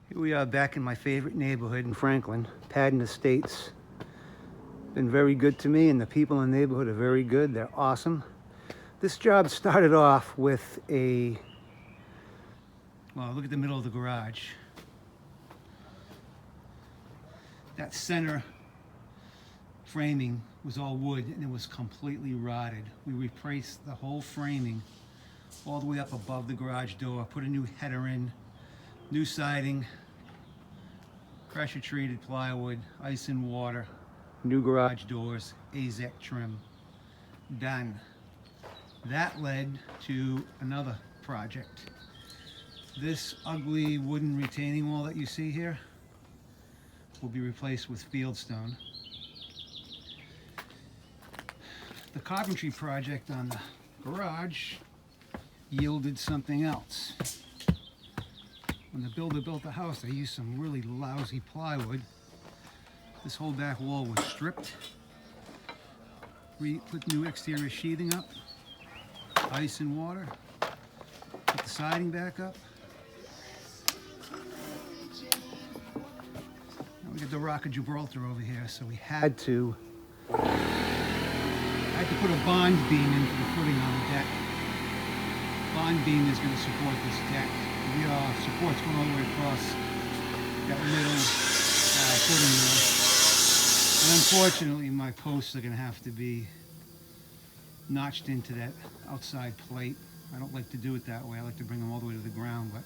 Here we are back in my favorite neighborhood in Franklin, Padden Estates. Been very good to me, and the people in the neighborhood are very good. They're awesome. This job started off with a, well, look at the middle of the garage. That center framing was all wood and it was completely rotted. We replaced the whole framing all the way up above the garage door, put a new header in, new siding, pressure treated plywood, ice and water, new garage doors, Azek trim. Done. That led to another project. This ugly wooden retaining wall that you see here will be replaced with fieldstone. The carpentry project on the garage yielded something else. When the builder built the house, they used some really lousy plywood. This whole back wall was stripped. We put new exterior sheathing up, ice and water, put the siding back up. And we got the Rock of Gibraltar over here, so we had to put a bond beam in for the footing on the deck. Bond beam is going to support this deck. We have supports going all the way across that middle footing there. And unfortunately, my posts are going to have to be notched into that outside plate. I don't like to do it that way. I like to bring them all the way to the ground, but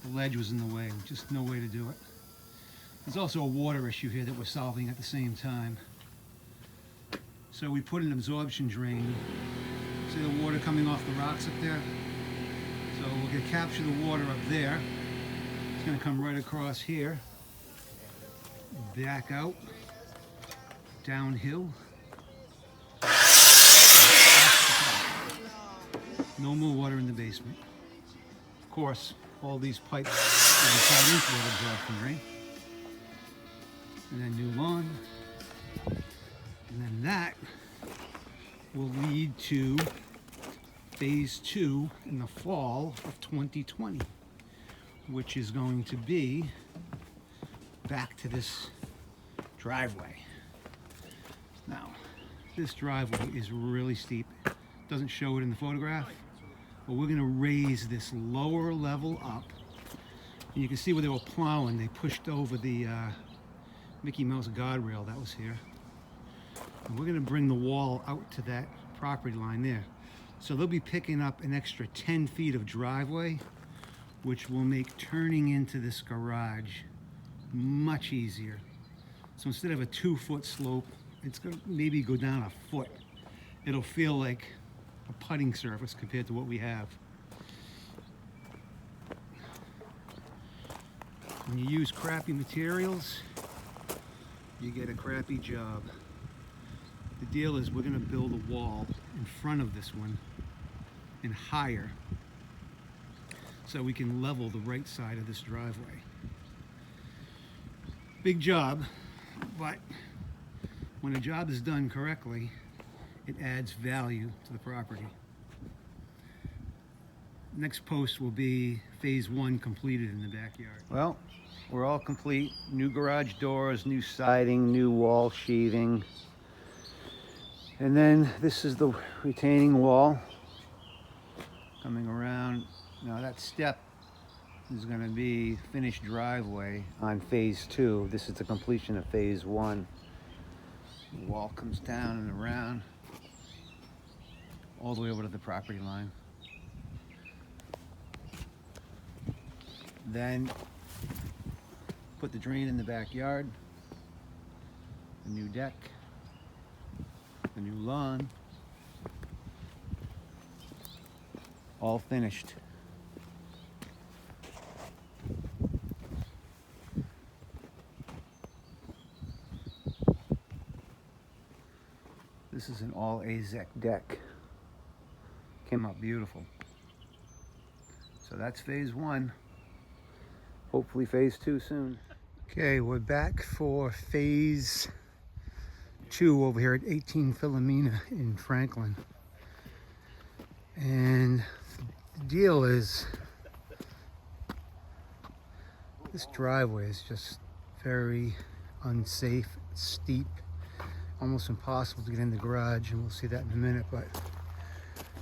the ledge was in the way. Just no way to do it. There's also a water issue here that we're solving at the same time. So we put an absorption drain. See the water coming off the rocks up there? So we're going to capture the water up there. It's going to come right across here, back out, downhill. No more water in the basement. Of course, all these pipes will be tied into that absorption drain. And then new lawn. And then that will lead to phase 2 in the fall of 2020, which is going to be back to this driveway. Now, this driveway is really steep. Doesn't show it in the photograph, but we're gonna raise this lower level up. And you can see where they were plowing, they pushed over the Mickey Mouse guardrail that was here. And we're going to bring the wall out to that property line there. So they'll be picking up an extra 10 feet of driveway, which will make turning into this garage much easier. So instead of a 2-foot slope, it's going to maybe go down a foot. It'll feel like a putting surface compared to what we have. When you use crappy materials, you get a crappy job. The deal is we're going to build a wall in front of this one and higher so we can level the right side of this driveway. Big job, but when a job is done correctly, it adds value to the property. Next post will be phase 1 completed in the backyard. Well, we're all complete. New garage doors, new siding, new wall sheathing. And then this is the retaining wall coming around. Now that step is going to be finished driveway on phase 2. This is the completion of phase 1. The wall comes down and around all the way over to the property line. Then put the drain in the backyard, a new deck, a new lawn, all finished. This is an all Azek deck. Came out beautiful. So that's phase 1. Hopefully phase 2 soon. Okay, we're back for phase 2 over here at 18 Philomena in Franklin. And the deal is This driveway is just very unsafe, it's steep, almost impossible to get in the garage, and we'll see that in a minute. But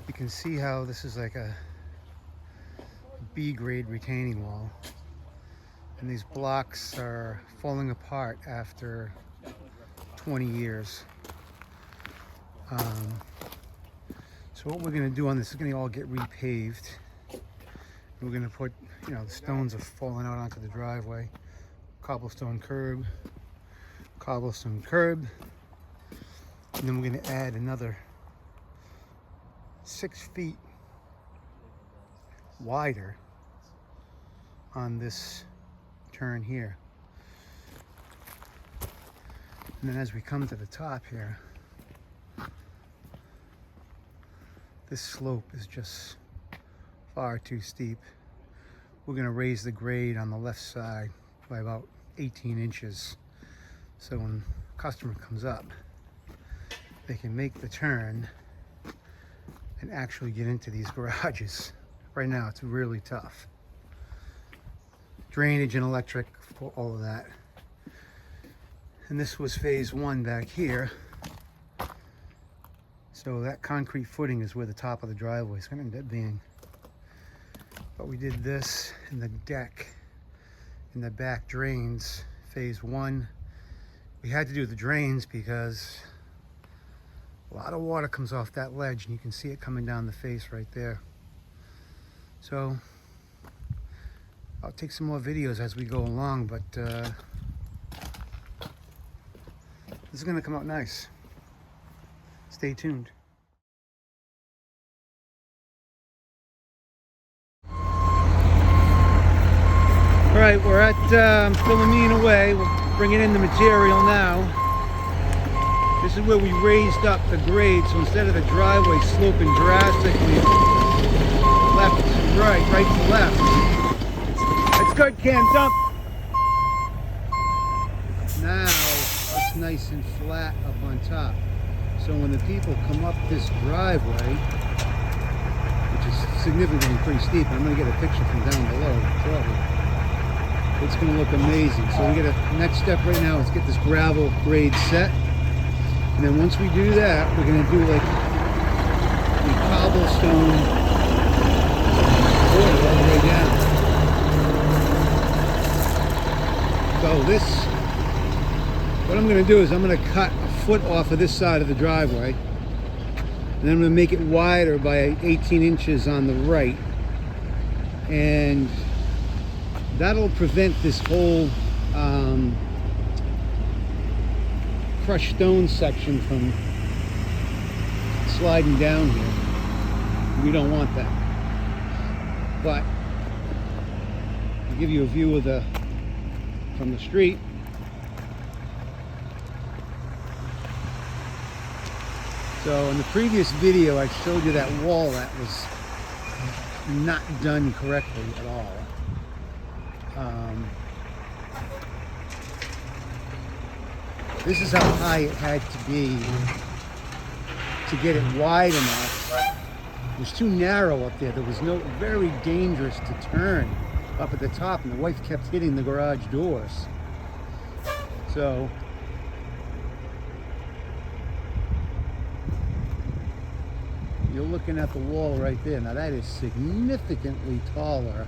you can see how this is like a B-grade retaining wall, and these blocks are falling apart after 20 years. So what we're going to do on this is going to all get repaved. We're going to put, you know, the stones are falling out onto the driveway. Cobblestone curb, and then we're going to add another 6 feet wider on this turn here. And then as we come to the top here, this slope is just far too steep. We're going to raise the grade on the left side by about 18 inches. So when the customer comes up, they can make the turn and actually get into these garages. Right now it's really tough. Drainage and electric, all of that. And this was phase 1 back here. So that concrete footing is where the top of the driveway is going to end up being. But we did this in the deck, in the back drains, phase 1. We had to do the drains because a lot of water comes off that ledge, and you can see it coming down the face right there. So I'll take some more videos as we go along, but this is going to come out nice. Stay tuned. All right, we're at Philomene away. We're bringing in the material now. This is where we raised up the grade, so instead of the driveway sloping drastically left to right to left. That's good, Cam, dump. Now it's nice and flat up on top. So when the people come up this driveway, which is significantly pretty steep, and I'm going to get a picture from down below shortly, it's going to look amazing. So we get a next step right now is get this gravel grade set, and then once we do that, we're going to do like the cobblestone border all the way down. So this, what I'm going to do is I'm going to cut a foot off of this side of the driveway, and then I'm going to make it wider by 18 inches on the right, and that'll prevent this whole crushed stone section from sliding down here. We don't want that. But to give you a view of from the street, so in the previous video I showed you that wall that was not done correctly at all. This is how high it had to be to get it wide enough. It was too narrow up there. There was very dangerous to turn up at the top, and the wife kept hitting the garage doors. So you're looking at the wall right there. Now that is significantly taller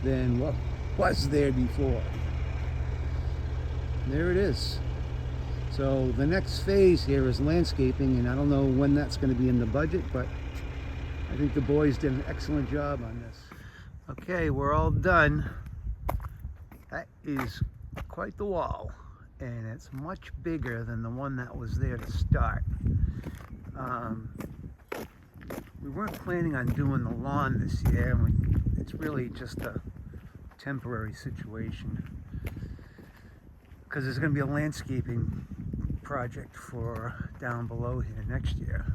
than what was there before. There it is. So the next phase here is landscaping, and I don't know when that's going to be in the budget, but I think the boys did an excellent job on this. Okay, we're all done. That is quite the wall, and it's much bigger than the one that was there to start. We weren't planning on doing the lawn this year. It's really just a temporary situation because there's going to be a landscaping project for down below here next year.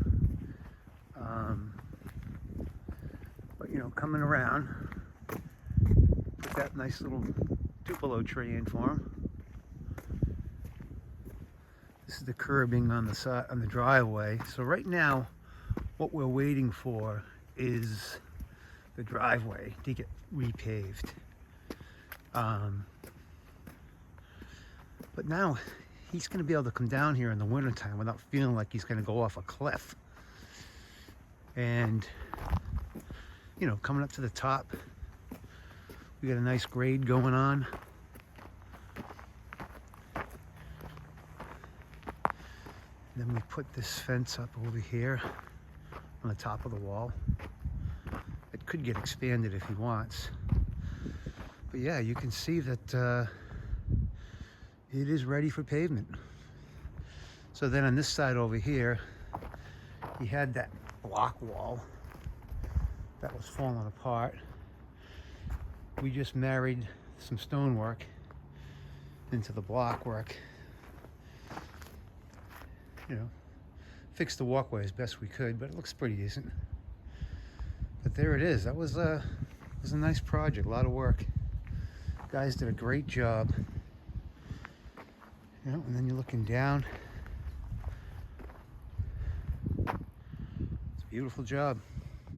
But you know, coming around, put that nice little Tupelo tree in for him. This is the curbing on the side, on the driveway. So right now, what we're waiting for is the driveway to get repaved. But now he's going to be able to come down here in the wintertime without feeling like he's going to go off a cliff. And, you know, coming up to the top, we got a nice grade going on. Then we put this fence up over here on the top of the wall. It could get expanded if he wants. But yeah, you can see that it is ready for pavement. So then on this side over here, he had that block wall that was falling apart. We just married some stonework into the block work. You know, fixed the walkway as best we could, but it looks pretty decent. But there it is. That was a nice project, a lot of work. Guys did a great job. You know, and then you're looking down. It's a beautiful job.